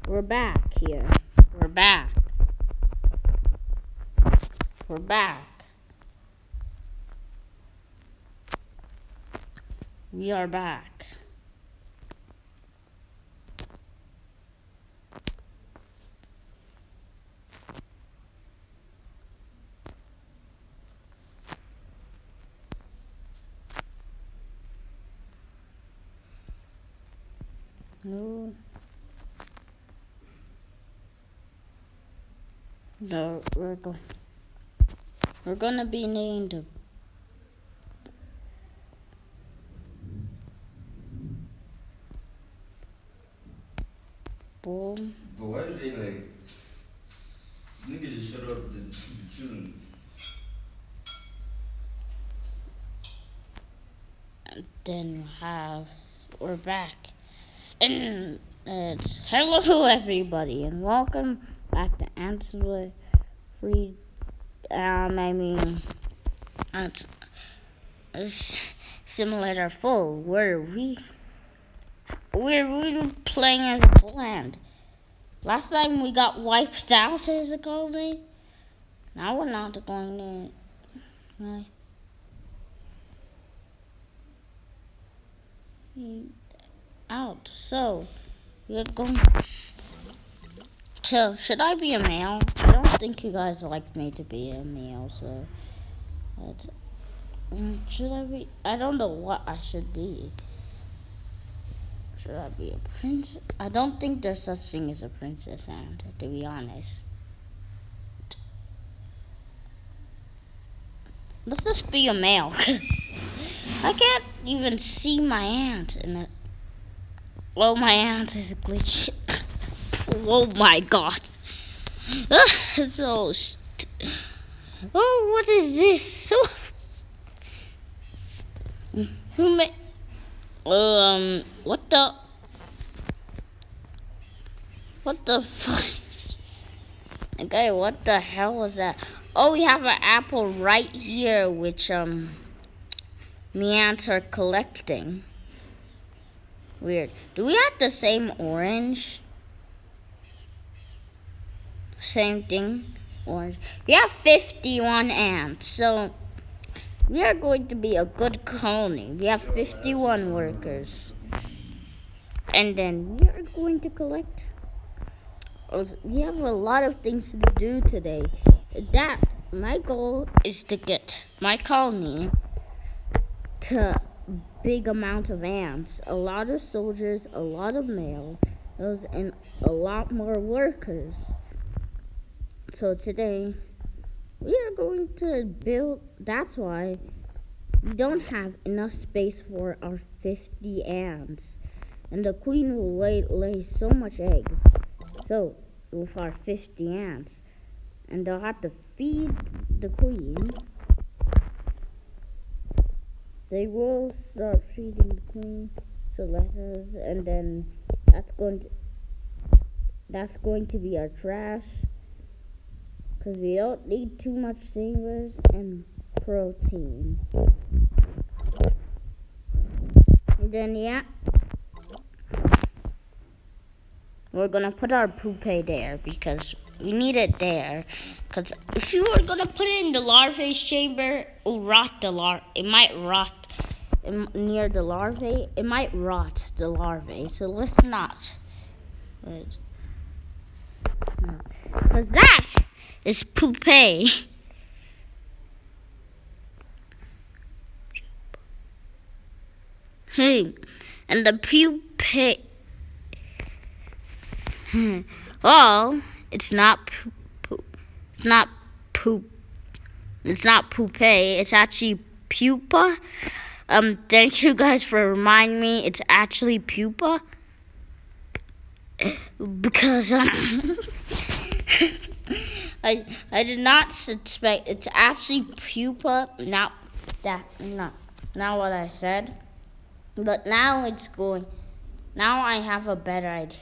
We're back here. We're back. We're back. We are back. No. No, we're gonna be named Bull. But why did they niggas just shut up the children? Then we're back. And it's hello everybody and welcome back to Answer Free it's Simulator 4 where we're playing as a bland. Last time we got wiped out as a colony. Now we're not going to out. So we're going to should I be a male? I don't think you guys like me to be a male, so should I be? I don't know what I should be. Should I be a prince? I don't think there's such thing as a princess ant, to be honest. Let's just be a male, because I can't even see my ant. Oh, my ant is a glitch. Oh my god. Oh, what is this? Who made... what the fuck? Okay, what the hell was that? Oh, we have an apple right here, which, me ants are collecting. Weird. Do we have the same orange? Same thing, orange. We have 51 ants, so we are going to be a good colony. We have 51 workers. And then we are going to collect. We have a lot of things to do today. My goal is to get my colony to big amount of ants, a lot of soldiers, a lot of males, and a lot more workers. So today, we are going to build, that's why we don't have enough space for our 50 ants. And the queen will lay so much eggs. So, with our 50 ants. And they'll have to feed the queen. They will start feeding the queen letters, and then that's going to be our trash. Because we don't need too much fingers and protein. And then, yeah, we're going to put our poopy there because we need it there. Because if you were going to put it in the larvae chamber, it will rot it might rot near the larvae. It might rot the larvae. So let's not. Because that is poopy. Hey, and the pupae. Well, it's not poop. It's not poop. It's not poopy. It's actually pupa. Thank you guys for reminding me. It's actually pupa. Because I did not suspect. It's actually pupa. Not what I said. But now it's going. Now I have a better idea.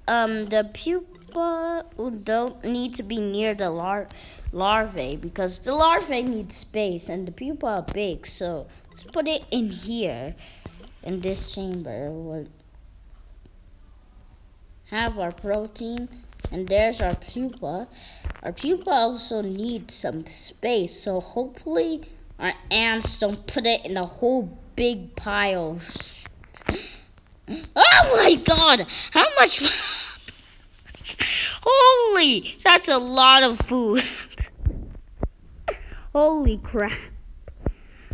The pupa don't need to be near the larvae because the larvae need space and the pupa are big. So let's put it in here. in this chamber. We'll have our protein, and there's our pupa. Our pupa also needs some space, so hopefully our ants don't put it in a whole big pile. Oh my god! How much? Holy! That's a lot of food. Holy crap.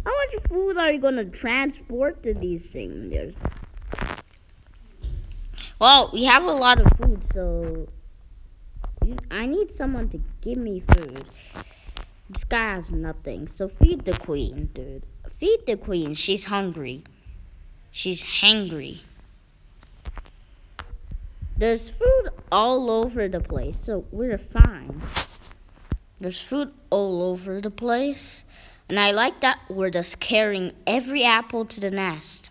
How much food are you gonna transport to these things? Well, we have a lot of food, so I need someone to give me food. This guy has nothing, so feed the queen, dude. Feed the queen. She's hungry. She's hangry. There's food all over the place, so we're fine. There's food all over the place. And I like that we're just carrying every apple to the nest.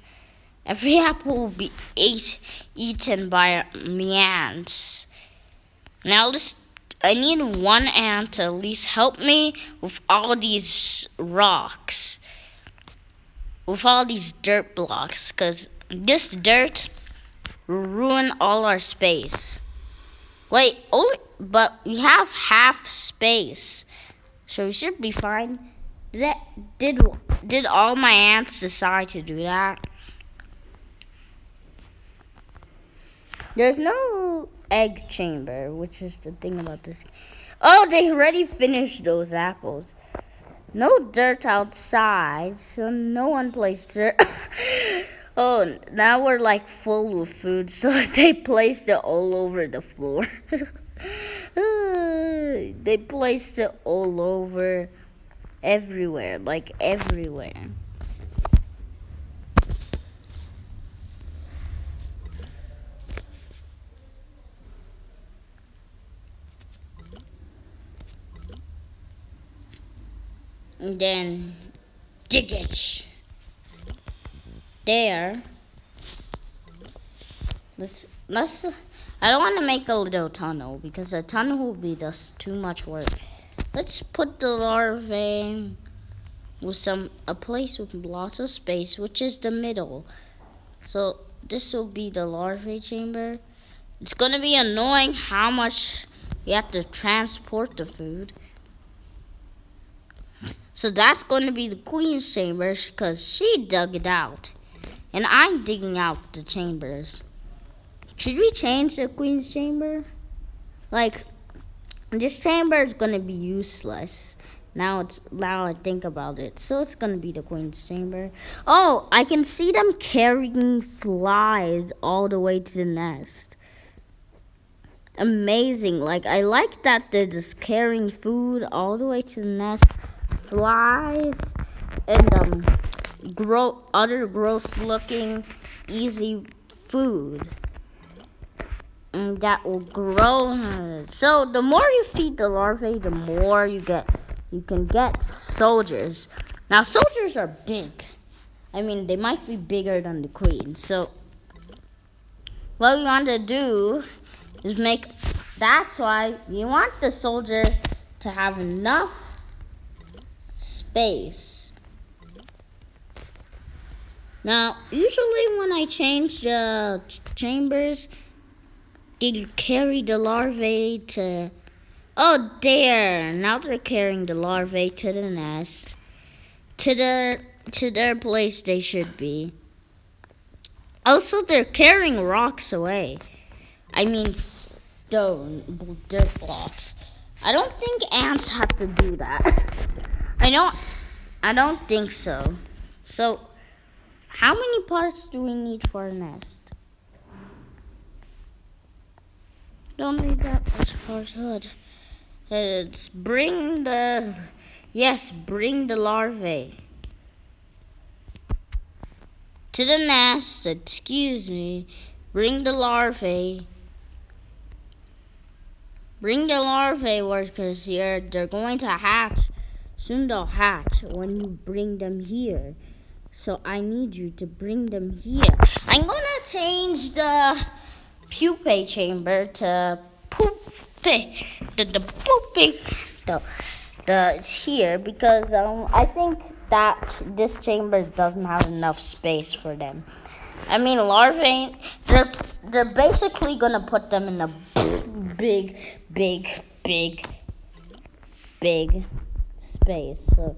Every apple will be eaten by me ants. Now I need one ant to at least help me with all these rocks. With all these dirt blocks. Because this dirt will ruin all our space. Wait, but we have half space. So we should be fine. Did all my ants decide to do that? There's no egg chamber, which is the thing about this. Oh, they already finished those apples. No dirt outside, so no one placed dirt. Oh, now we're like full with food, so they placed it all over the floor. They placed it all over everywhere, like everywhere. And then dig it. There. Let's I don't want to make a little tunnel because a tunnel will be just too much work. Let's put the larvae with a place with lots of space, which is the middle. So this will be the larvae chamber. It's gonna be annoying how much you have to transport the food. So that's going to be the queen's chambers because she dug it out. And I'm digging out the chambers. Should we change the queen's chamber? Like, this chamber is going to be useless. Now I think about it. So it's going to be the queen's chamber. Oh, I can see them carrying flies all the way to the nest. Amazing. Like, I like that they're just carrying food all the way to the nest. Flies and other gross looking easy food and that will grow. So the more you feed the larvae, the more you can get soldiers. Now soldiers are big. I mean, they might be bigger than the queen. So what we want to do is that's why we want the soldier to have enough space. Now, usually when I change the chambers, they carry the larvae to... Oh, there! Now they're carrying the larvae to the nest. To their place they should be. Also, they're carrying rocks away. I mean, stone, dirt blocks. I don't think ants have to do that. I don't think so. So, how many parts do we need for a nest? Don't need that much for good. Let's bring the larvae to the nest. Excuse me. Bring the larvae. Bring the larvae workers here. They're going to hatch. Soon they'll hatch when you bring them here. So I need you to bring them here. I'm gonna change the pupae chamber to poopy. The poopy. The here because I think that this chamber doesn't have enough space for them. I mean, larvae. They're basically gonna put them in a big, big, big, big space. So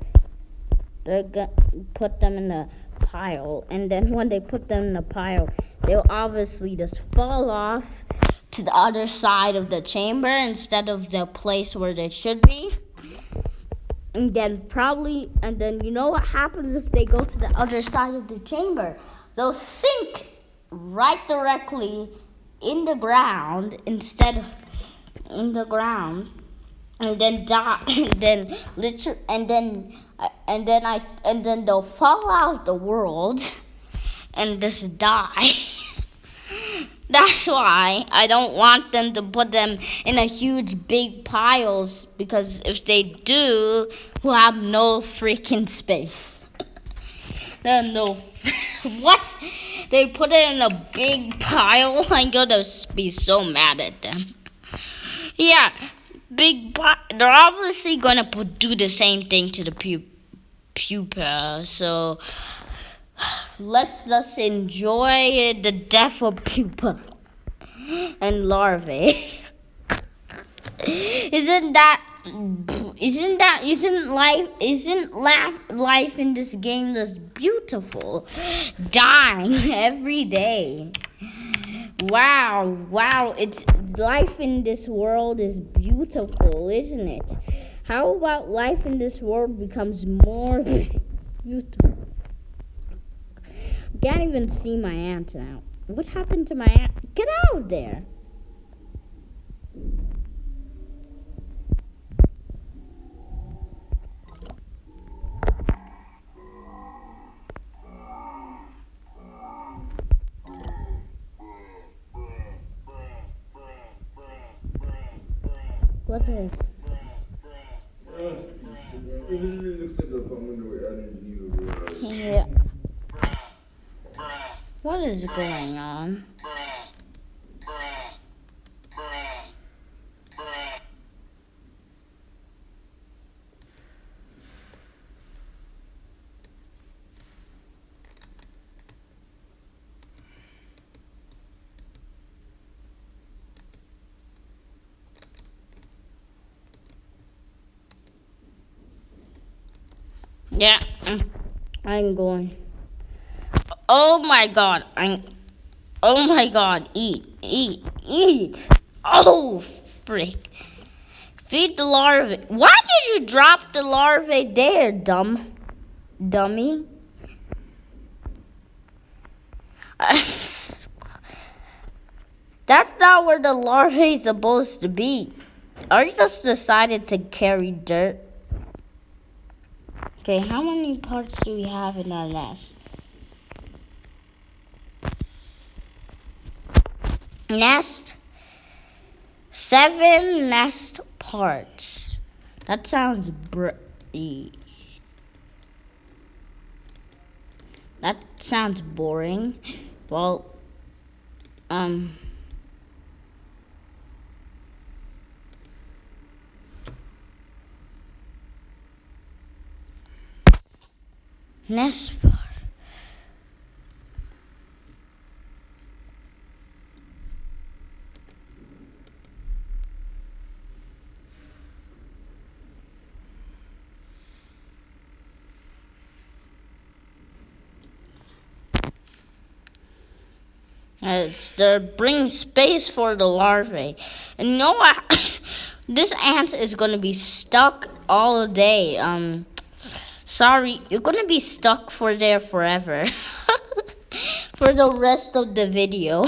they're gonna put them in a pile, and then when they put them in a pile, they'll obviously just fall off to the other side of the chamber instead of the place where they should be. And then you know what happens if they go to the other side of the chamber? They'll sink right directly in the ground instead of in the ground, and then die, and then they'll fall out of the world and just die. That's why I don't want them to put them in a huge big piles, because if they do, we'll have no freaking space. No, what? They put it in a big pile? I'm gonna be so mad at them. Yeah, they're obviously gonna do the same thing to the pupa. So let's enjoy the death of pupa and larvae. Isn't life in this game just beautiful? Dying every day. Wow, it's life in this world is beautiful, isn't it? How about life in this world becomes more beautiful? Can't even see my aunt now. What happened to my aunt? Get out of there. What is? Yeah. What is going on? Yeah, I'm going. Oh my god, oh my god, eat. Oh, frick. Feed the larvae. Why did you drop the larvae there, dummy? That's not where the larvae is supposed to be. I just decided to carry dirt. Okay, how many parts do we have in our nest? Nest. 7 nest parts. That sounds that sounds boring. Well, nest part. They're bringing space for the larvae. And you know what? This ant is going to be stuck all day. Sorry, you're going to be stuck there forever. For the rest of the video.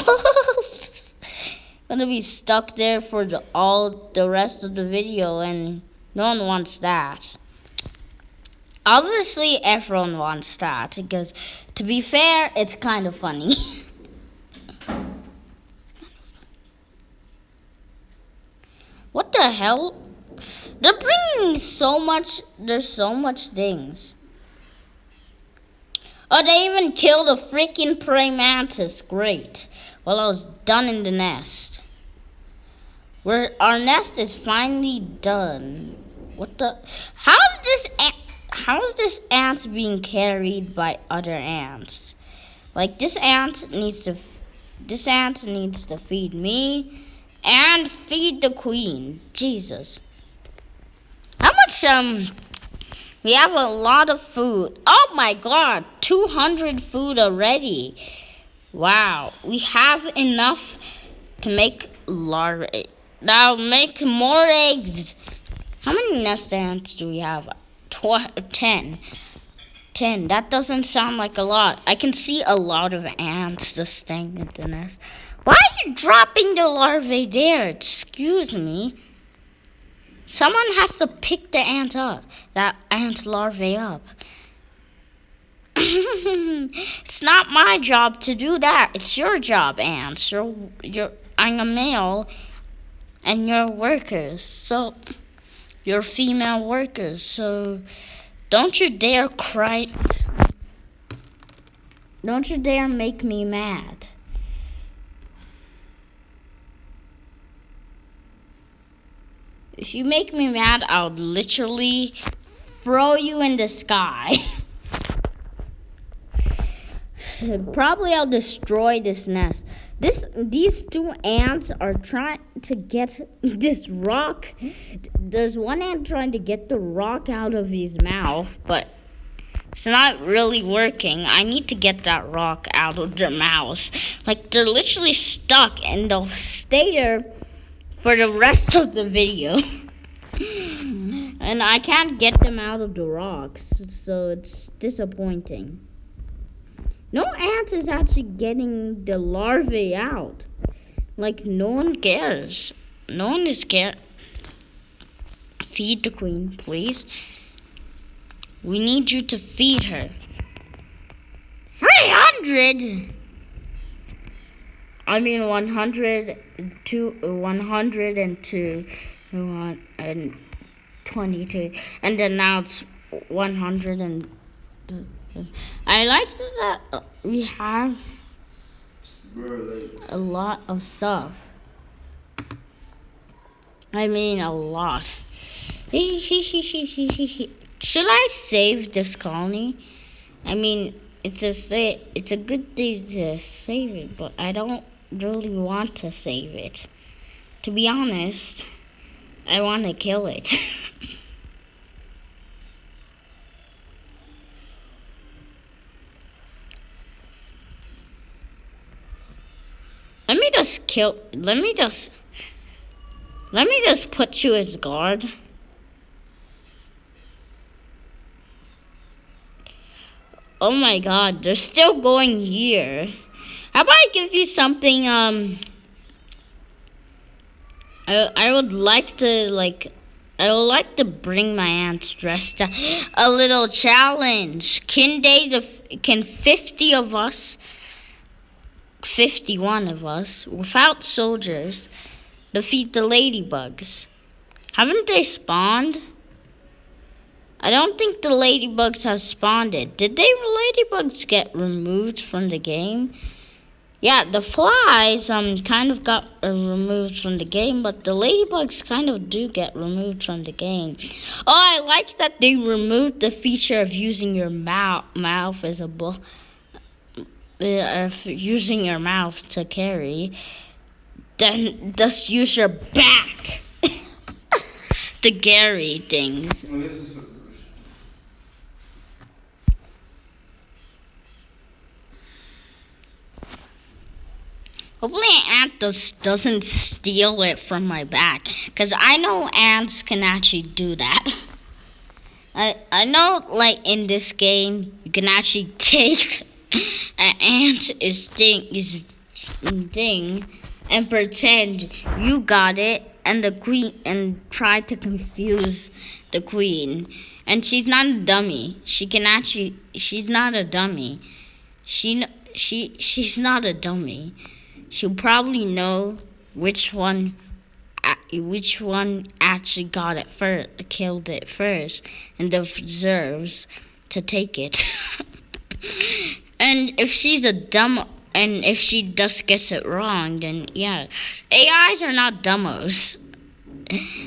Going to be stuck there for the rest of the video, and no one wants that. Obviously, everyone wants that, because to be fair, it's kind of funny. What the hell? They're bringing there's so much things. Oh, they even killed a freaking praying mantis. Great. Well, I was done in the nest. Our nest is finally done. What the? How is this ant being carried by other ants? Like this ant needs to feed me and feed the queen. Jesus. How much we have a lot of food. Oh my god, 200 food already. Wow, we have enough to make larvae. Now make more eggs. How many nest ants do we have? 10. 10. That doesn't sound like a lot. I can see a lot of ants just staying in the nest. Why are you dropping the larvae there? Excuse me. Someone has to pick the ant up. That ant larvae up. It's not my job to do that. It's your job, ants. I'm a male, and you're workers. So, you're female workers. So, don't you dare cry. Don't you dare make me mad. If you make me mad, I'll literally throw you in the sky. Probably I'll destroy this nest. These two ants are trying to get this rock. There's one ant trying to get the rock out of his mouth, but it's not really working. I need to get that rock out of their mouths. Like, they're literally stuck, and they'll stay there for the rest of the video. And I can't get them out of the rocks, so it's disappointing. No ant is actually getting the larvae out. Like, no one cares. No one is care. Feed the queen, please. We need you to feed her. 300? I mean 102, 102, 122, and then now it's 100 and... I like that we have a lot of stuff. I mean a lot. Should I save this colony? I mean, it's a good thing to save it, but I don't really want to save it. To be honest, I want to kill it. Let me just put you as guard. Oh my god, they're still going here. How about I give you something, I would like to bring my ants dressed up. A little challenge. Can 50 of us, 51 of us, without soldiers, defeat the ladybugs? Haven't they spawned? I don't think the ladybugs have spawned. Did the ladybugs get removed from the game? Yeah, the flies kind of got removed from the game, but the ladybugs kind of do get removed from the game. Oh, I like that they removed the feature of using your mouth as a using your mouth to carry. Then just use your back to carry things. Hopefully an ant doesn't steal it from my back, because I know ants can actually do that. I know, like, in this game, you can actually take an ant thing and pretend you got it, and the queen, and try to confuse the queen. And she's not a dummy. She's not a dummy. She's not a dummy. She'll probably know which one actually got it first, killed it first, and deserves to take it. And if she just gets it wrong, then yeah, AIs are not dumbos.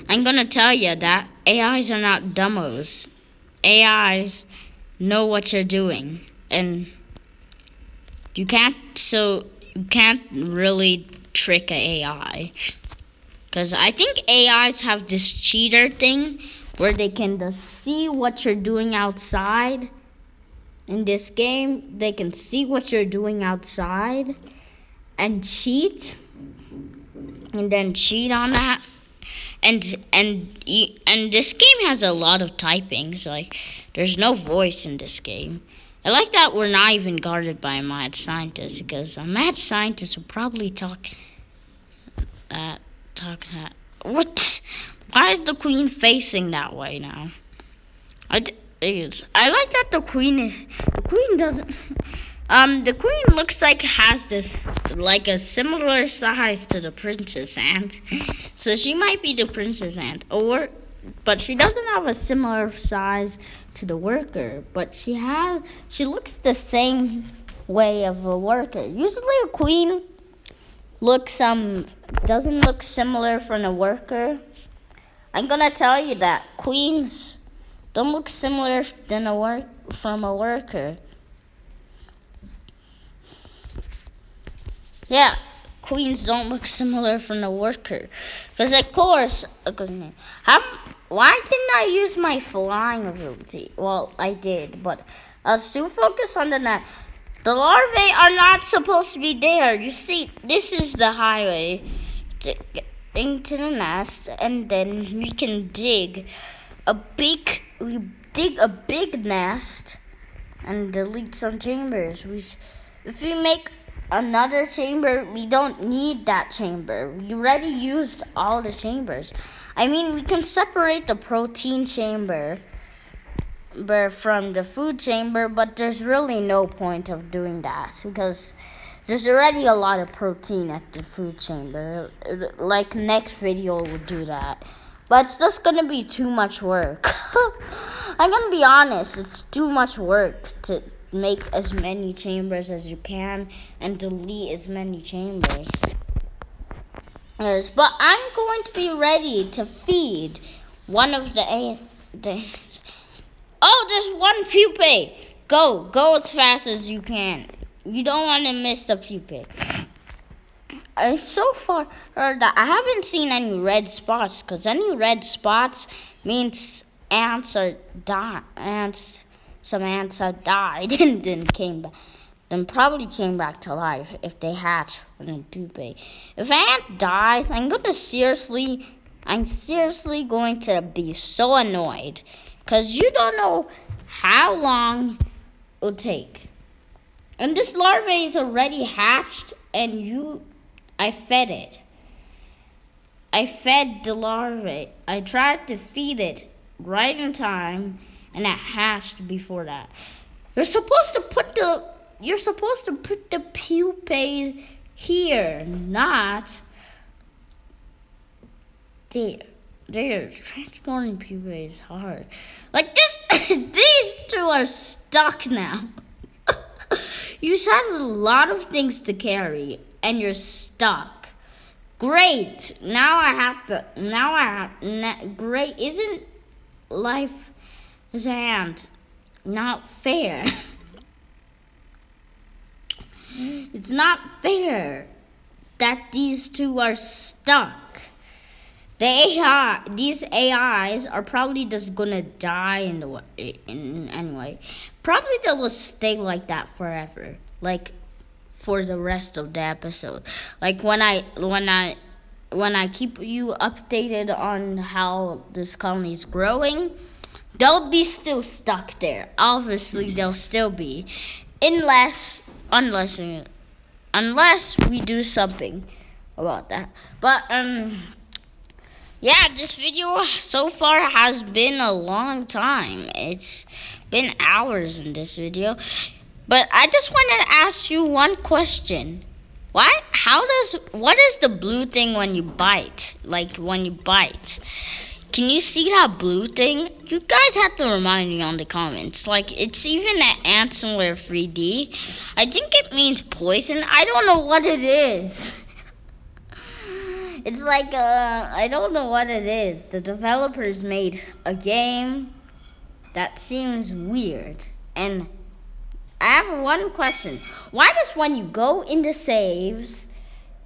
I'm gonna tell you that AIs are not dumbos. AIs know what you're doing, and You can't really trick AI. Because I think AIs have this cheater thing where they can just see what you're doing outside. In this game, they can see what you're doing outside and cheat. And then cheat on that. And this game has a lot of typings. Like, there's no voice in this game. I like that we're not even guarded by a mad scientist, because a mad scientist would probably talk that. What? Why is the queen facing that way now? I like that the queen doesn't. The queen looks like has this like a similar size to the princess ant, so she might be the princess ant, but she doesn't have a similar size to the worker. But she looks the same way of a worker. Usually, a queen doesn't look similar from a worker. I'm gonna tell you that queens don't look similar from a worker. Yeah, queens don't look similar from a worker. Because of course, why didn't I use my flying ability? Well, I did, but I was too focused on the net. The larvae are not supposed to be there. You see, this is the highway into the nest, and then we can dig a big nest and delete some chambers. If we make another chamber, we don't need that chamber. We already used all the chambers. I mean, we can separate the protein chamber from the food chamber, but there's really no point of doing that because there's already a lot of protein at the food chamber. Like next video we'll do that. But it's just gonna be too much work. I'm gonna be honest, it's too much work to make as many chambers as you can and delete as many chambers. Yes, but I'm going to be ready to feed one of the Oh, there's one pupae. Go as fast as you can. You don't want to miss the pupae. So far, I haven't seen any red spots, because any red spots means some ants have died and then probably came back to life if they hatch from a pupae. If an ant dies, I'm seriously going to be so annoyed, because you don't know how long it'll take. And this larvae is already hatched, and I fed it. I fed the larvae. I tried to feed it right in time, and it hatched before that. You're supposed to put the pupae here, not there. Transporting pupae is hard. Like this, these two are stuck now. You have a lot of things to carry, and you're stuck. Great. Great. Isn't life as an ant not fair? It's not fair that these two are stuck. These AIs are probably just gonna die anyway. Probably they will stay like that forever, like for the rest of the episode. Like when I keep you updated on how this colony is growing, they'll be still stuck there. Obviously, they'll still be, unless we do something about that. But yeah, this video so far has been a long time. It's been hours in this video. But I just wanted to ask you one question. What is the blue thing when you bite? Like when you bite. Can you see that blue thing? You guys have to remind me on the comments. Like, it's even at Answer 3D. I think it means poison. I don't know what it is. It's like, I don't know what it is. The developers made a game that seems weird. And I have one question. Why does when you go into saves,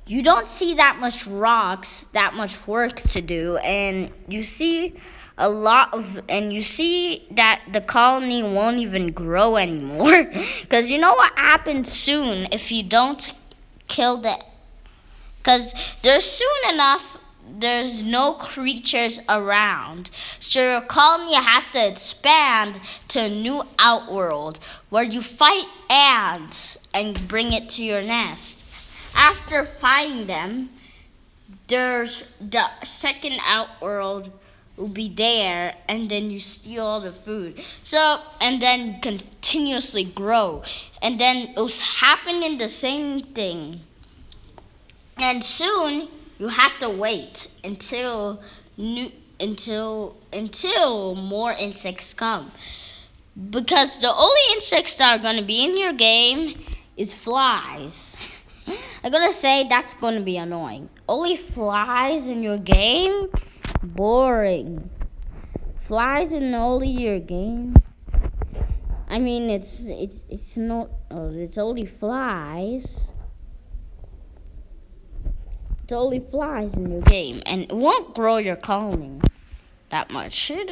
you don't see that much rocks, that much work to do, and you see you see that the colony won't even grow anymore? Because you know what happens soon if you don't kill the. Because there's no creatures around. So your colony has to expand to a new outworld where you fight ants and bring it to your nest. After fighting them, there's the second outworld will be there, and then you steal all the food. And then continuously grow. And then it was happening the same thing. And soon you have to wait until more insects come. Because the only insects that are gonna be in your game is flies. I'm gonna say that's gonna be annoying. Only flies in your game? Boring. Flies in only your game? I mean it's only flies. It's only flies in your game, and it won't grow your colony that much. It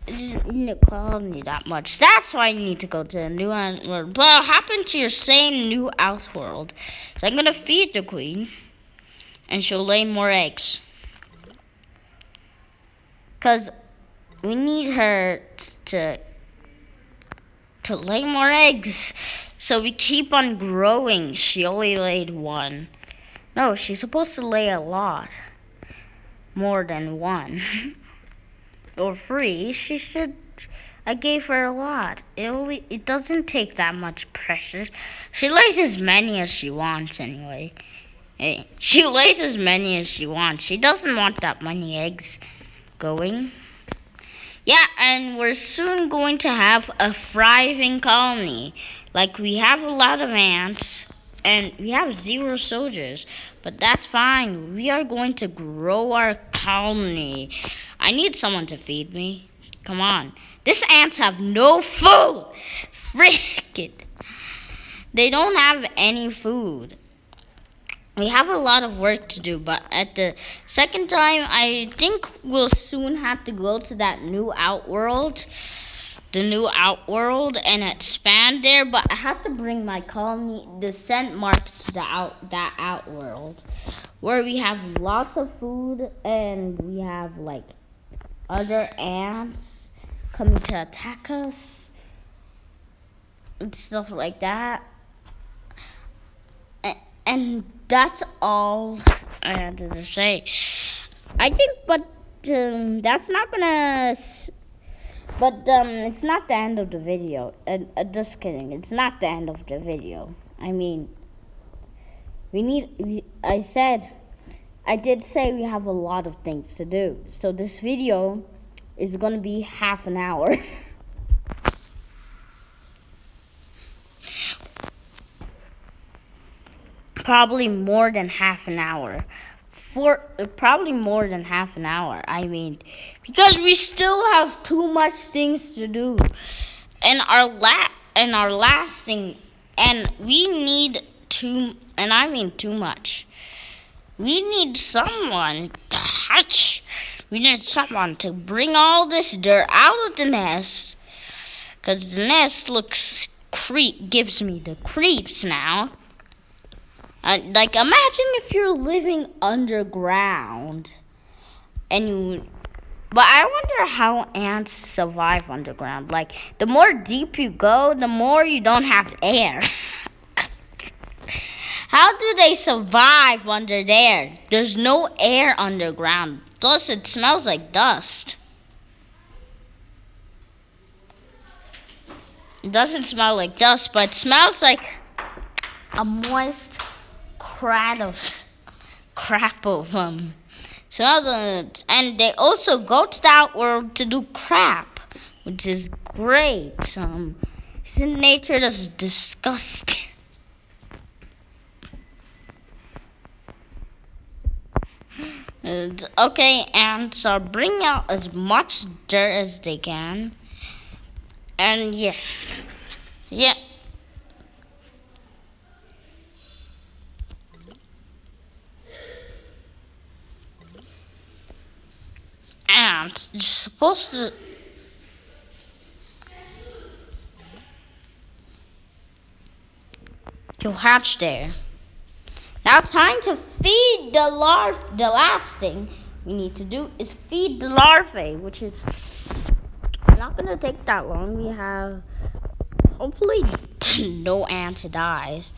isn't in the colony that much. That's why you need to go to a new outworld. But what happened to your same new outworld? So I'm gonna feed the queen, and she'll lay more eggs. Cause we need her to lay more eggs, so we keep on growing. She only laid one. No, she's supposed to lay a lot. More than one. Or 3. I gave her a lot. It doesn't take that much pressure. She lays as many as she wants anyway. Hey, she lays as many as she wants. She doesn't want that many eggs going. Yeah, and we're soon going to have a thriving colony. Like, we have a lot of ants. And we have 0 soldiers, but that's fine. We are going to grow our colony. I need someone to feed me. Come on. These ants have no food. Frick it. They don't have any food. We have a lot of work to do, but at the second time, I think we'll soon have to go to that new outworld. The new outworld and expand there, but I have to bring my colony, the scent mark, to that outworld, where we have lots of food and we have like other ants coming to attack us and stuff like that. And that's all I had to say. I think, but that's not gonna. But it's not the end of the video. Just kidding. It's not the end of the video. I mean, I did say we have a lot of things to do. So this video is going to be half an hour. Probably more than half an hour. Probably more than half an hour. I mean, because we still have too much things to do, and our last thing, and we need too much. We need someone to bring all this dirt out of the nest, because the nest gives me the creeps now. Like, imagine if you're living underground, but I wonder how ants survive underground. Like, the more deep you go, the more you don't have air. How do they survive under there? There's no air underground. Plus, it smells like dust. It doesn't smell like dust, but it smells like a moist crap of smells and they also go to the outworld to do crap, which is great. Isn't nature just disgusting? Okay, ants are bringing out as much dirt as they can, and yeah. Yeah. And you're supposed to hatch there. Now time to feed the larvae. The last thing we need to do is feed the larvae, which is not gonna take that long. We have hopefully no ant dies.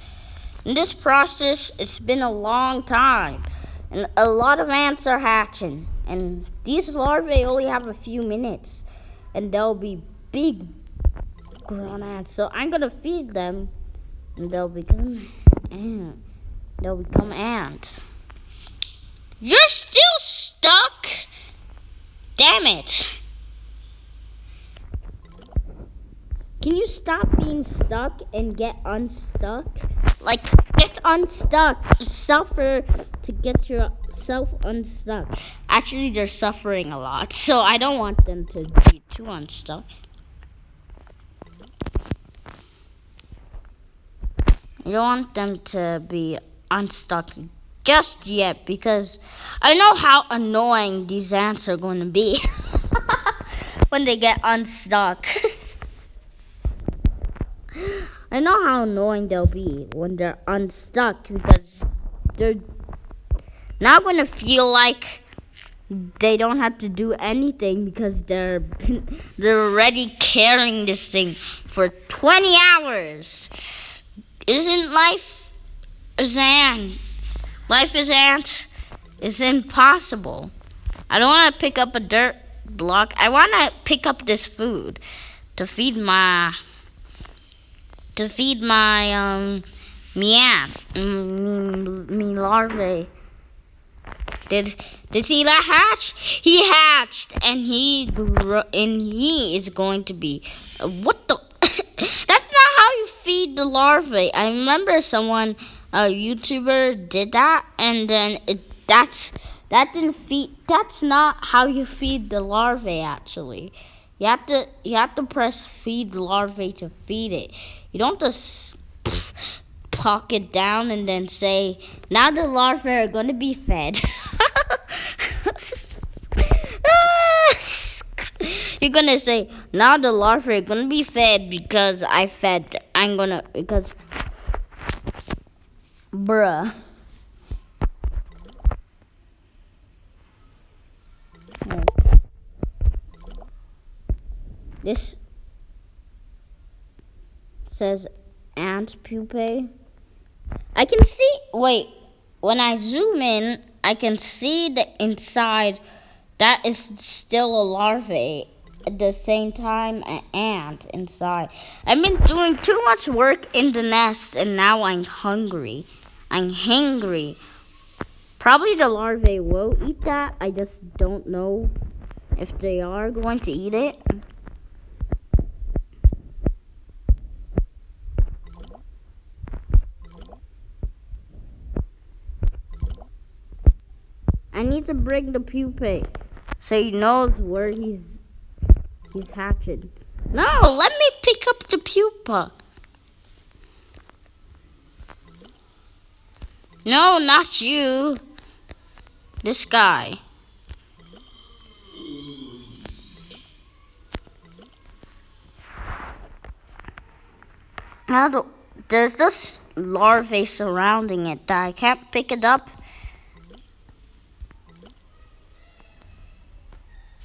In this process, it's been a long time, and a lot of ants are hatching. And these larvae only have a few minutes, and they'll be big grown ants. So I'm gonna feed them, and they'll become ants. They'll become ants. You're still stuck? Damn it. Can you stop being stuck and get unstuck? Like, get unstuck. Suffer to get yourself unstuck. Actually, they're suffering a lot, so I don't want them to be too unstuck. I don't want them to be unstuck just yet because I know how annoying these ants are going to be when they get unstuck. I know how annoying they'll be when they're unstuck because they're not going to feel like they don't have to do anything because they're already carrying this thing for 20 hours. Isn't life as ant? Life as ant is impossible. I don't want to pick up a dirt block. I want to pick up this food to feed my me ants, me larvae. Did he hatch? He hatched, and he is going to be what the. That's not how you feed the larvae. I remember someone, a YouTuber, did that, and then that's not how you feed the larvae. Actually, you have to press feed the larvae to feed it. You don't just poke it down and then say, now the larvae are going to be fed. You're going to say, now the larvae are going to be fed because because, bruh. This says ant pupae. I can see, wait, when I zoom in, I can see the inside. That is still a larvae. At the same time, an ant inside. I've been doing too much work in the nest, and now I'm hungry. I'm hungry. Probably the larvae will eat that. I just don't know if they are going to eat it. I need to bring the pupae so he knows where he's hatching. No, let me pick up the pupa. No, not you. This guy. Now there's this larvae surrounding it that I can't pick it up.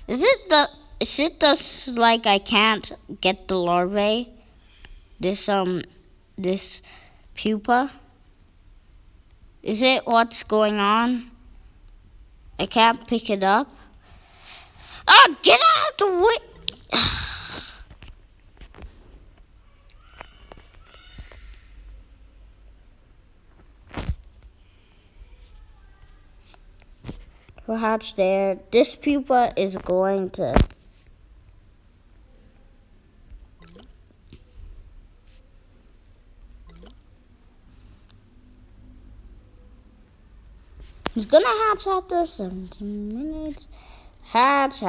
Is it just like I can't get the larvae? This pupa? Is it what's going on? I can't pick it up. Oh, get out of the way! Perhaps there. This pupa is going to. He's gonna hatch after 17 minutes. Hatch.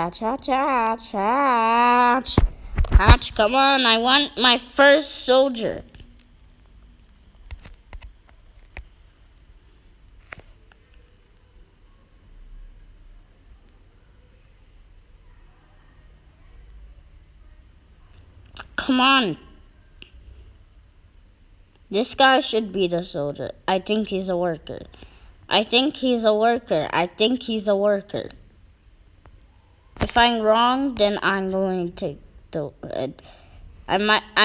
Hatch, come on, I want my first soldier. Come on. This guy should be the soldier. I think he's a worker. I think he's a worker. I think he's a worker. If I'm wrong, then I'm going to do it. I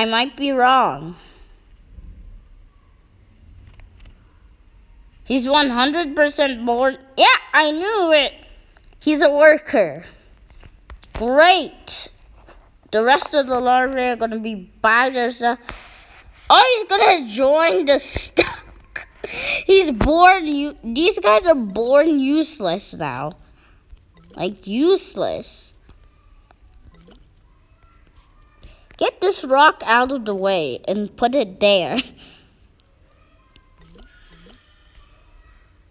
might be wrong. He's 100% born. Yeah, I knew it. He's a worker. Great. The rest of the larvae are gonna be by themselves. Oh, he's gonna join the stock. He's born. These guys are born useless now. Like useless. Get this rock out of the way and put it there.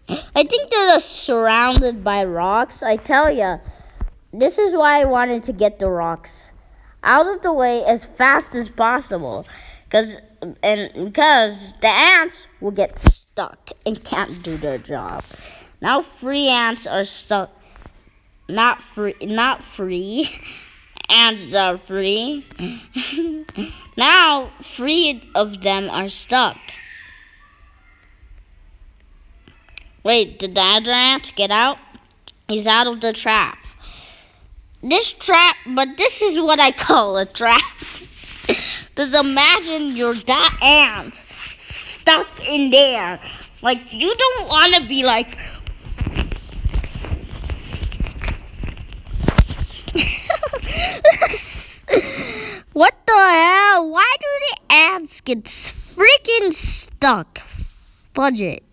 I think they're just surrounded by rocks. I tell ya, this is why I wanted to get the rocks out of the way as fast as possible. Because the ants will get stuck and can't do their job. Now free ants are stuck. Not free. Ants are free. Now 3 of them are stuck. Wait, did the other ant get out? He's out of the trap. This is what I call a trap. Just imagine you're that ant stuck in there. Like, you don't want to be like... What the hell? Why do the ants get freaking stuck? Fudge it.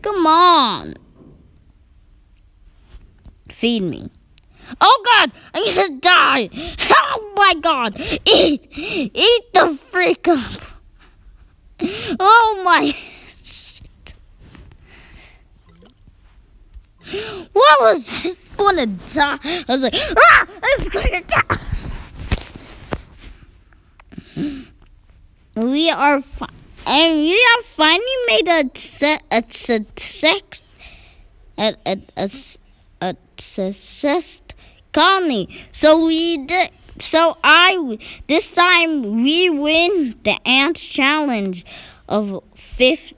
Come on. Feed me. Oh God, I'm gonna die. Oh my God. Eat the freak up. Oh my shit. What was it gonna die? I was like, it's gonna die. We are finally made a success colony. This time we win the ants challenge of 50.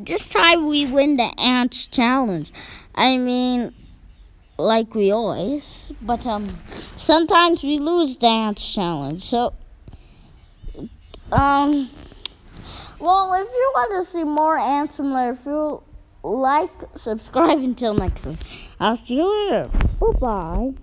This time we win the ants challenge. I mean, like we always, but sometimes we lose the ants challenge. So well, if you want to see more Ants and Lair, if you like, subscribe until next time. I'll see you later. Bye-bye.